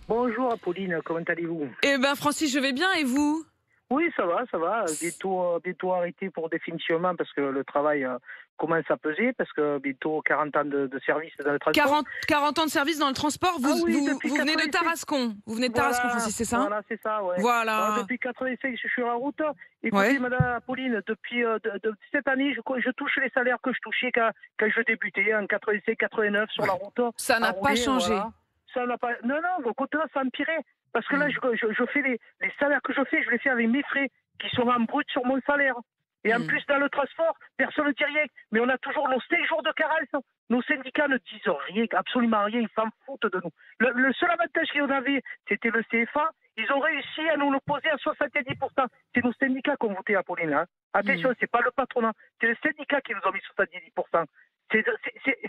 Bonjour Apolline, comment allez-vous? Eh ben Francis, je vais bien et vous? Oui, ça va, ça va. Bientôt arrêté pour définitivement parce que le travail commence à peser, parce que bientôt 40 ans de service dans le transport. 40 ans de service dans le transport, Ah vous, oui, vous, depuis vous venez de 85. Tarascon. Vous venez de Tarascon, Voilà, Francis, c'est ça? voilà, c'est ça, ouais. Voilà, Voilà. depuis 85, je suis sur la route. Écoutez, Ouais. Madame Apolline, depuis cette année, je touche les salaires que je touchais quand je débutais en 85-89 sur la route, Ça à n'a pas rouler, changé. voilà. Ça n'a pas. Non, non, au contraire, ça a empiré. Parce que là, Hmm. je fais les salaires que je fais, je les fais avec mes frais qui sont en brut sur mon salaire. Et en Hmm. plus, dans le transport, personne ne dit rien. Mais on a toujours nos 5 jours de carence. Nos syndicats ne disent rien, absolument rien. Ils s'en foutent de nous. Le seul avantage qu'on avait, c'était le CFA. Ils ont réussi à nous le poser à 70%. C'est nos syndicats qui ont voté, Apolline. Hein. Attention, c'est pas le patronat. C'est les syndicats qui nous ont mis 70%.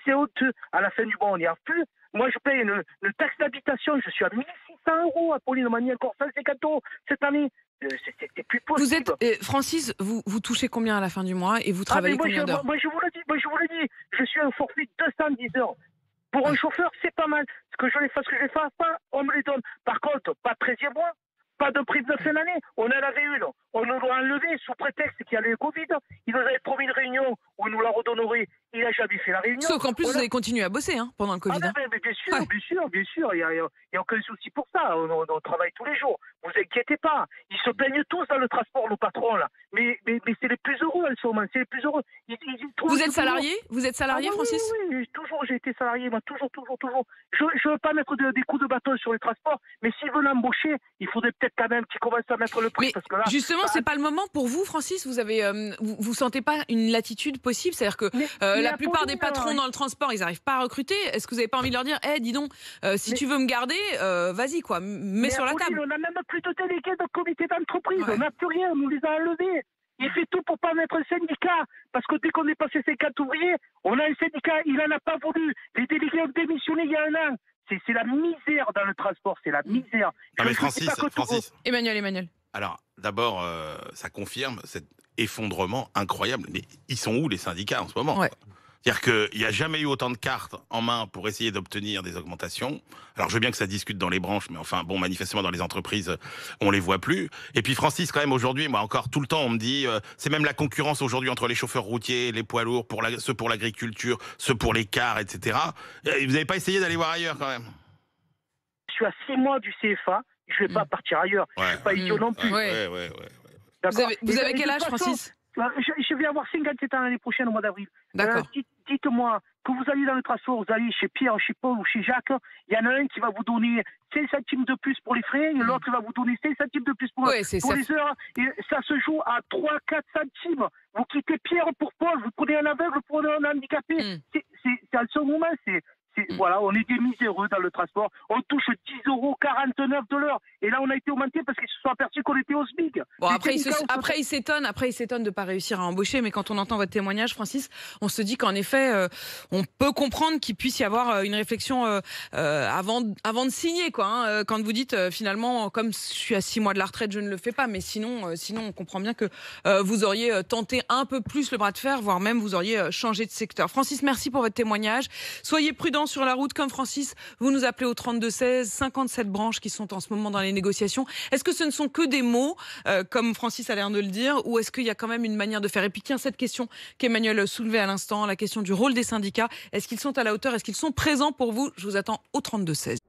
C'est honteux. À la fin du mois, on n'y arrive plus. Moi, je paye une taxe d'habitation. Je suis à 1600 €. Apolline m'a mis encore 150 € cette année. C'était plus Vous possible. êtes, Francis, vous touchez combien à la fin du mois et vous Ah, mais travaillez combien d'heures? moi, je vous le dis, je suis un forfait de 210 heures. Pour un chauffeur, c'est pas mal. Ce que je les fasse, pas, on me les donne. Par contre, pas de 13e mois, pas de prime de fin d'année. On en avait une. On nous l'a enlevé sous prétexte qu'il y avait le Covid. Il nous avait promis une réunion où il nous la redonnerait. Il n'a jamais fait la réunion. Sauf qu'en plus, On vous a- avez continué à bosser pendant le Ah Covid. ben, mais bien sûr, Ouais. bien sûr, bien sûr. Il y a aucun souci pour ça. On travaille tous les jours. Vous inquiétez pas. Ils se plaignent tous dans le transport, nos patrons, là. Mais c'est les plus heureux, en ce moment. C'est les plus heureux. Ils trouvent Vous du êtes boulot. salarié? Vous êtes Ah salarié, oui, Francis? oui, oui, toujours, j'ai été salarié, moi, toujours. Je ne veux pas mettre des coups de bâton sur les transports, mais s'ils veulent embaucher, il faudrait peut-être quand même qu'ils commencent à mettre le prix, Mais parce que là... justement, bah, c'est pas le moment pour vous, Francis. Vous avez, vous sentez pas une latitude possible? C'est-à-dire que mais la plupart des Apolline, patrons dans le transport, ils n'arrivent pas à recruter. Est-ce que vous n'avez pas envie de leur dire, dis donc, si mais, tu veux me garder, vas-y quoi, mets sur la Apolline, table. on n'a même plus de délégués de comité d'entreprise, on Ouais. n'a plus rien, on nous les a enlevés. Il fait tout pour pas mettre un syndicat, parce que dès qu'on est passé 50 ouvriers, on a un syndicat, il n'en a pas voulu. Les délégués ont démissionné il y a un an. C'est la misère dans le transport, c'est la misère. Non mais Je dis Francis, pas que tout- Francis. Emmanuel. Alors d'abord, ça confirme cet effondrement incroyable. Mais ils sont où les syndicats en ce moment? Ouais. C'est-à-dire qu'il n'y a jamais eu autant de cartes en main pour essayer d'obtenir des augmentations. Alors je veux bien que ça discute dans les branches, mais enfin bon, manifestement dans les entreprises, on les voit plus. Et puis Francis, quand même aujourd'hui, moi encore tout le temps, on me dit, c'est même la concurrence aujourd'hui entre les chauffeurs routiers, les poids lourds, ceux pour l'agriculture, ceux pour les cars, etc. Vous n'avez pas essayé d'aller voir ailleurs quand même? Je suis à 6 mois du CFA, je ne vais pas partir ailleurs. Je ne suis pas idiot non plus. Ouais. Ouais. D'accord. Vous avez Et de quel âge, toute façon, Francis? je vais avoir 57 ans l'année prochaine, au mois d'avril. D'accord. Dites-moi, que vous allez dans le transport, vous allez chez Pierre, chez Paul ou chez Jacques, il y en a un qui va vous donner 5 centimes de plus pour les frais, et l'autre va vous donner 5 centimes de plus pour Ouais, c'est les ça. heures. Et ça se joue à 3-4 centimes. Vous quittez Pierre pour Paul, vous prenez un aveugle pour un handicapé. C'est à ce moment, voilà, on est des miséreux dans le transport. On touche 10,49 € de l'heure. Et là, on a été augmenté parce qu'ils se sont aperçus qu'on était au SMIC. Bon, Les après, syndicats, il s'étonne de pas réussir à embaucher, mais quand on entend votre témoignage, Francis, on se dit qu'en effet, on peut comprendre qu'il puisse y avoir une réflexion avant de signer, quoi. Quand vous dites finalement, comme je suis à 6 mois de la retraite, je ne le fais pas, mais sinon, on comprend bien que vous auriez tenté un peu plus le bras de fer, voire même vous auriez changé de secteur. Francis, merci pour votre témoignage. Soyez prudents sur la route, comme Francis. Vous nous appelez au 3216, 57 branches qui sont en ce moment dans les négociations. Est-ce que ce ne sont que des mots, comme Francis a l'air de le dire, ou est-ce qu'il y a quand même une manière de faire? Et puis tiens, cette question qu'Emmanuel soulevait à l'instant, la question du rôle des syndicats, est-ce qu'ils sont à la hauteur? Est-ce qu'ils sont présents pour vous? Je vous attends au 3216.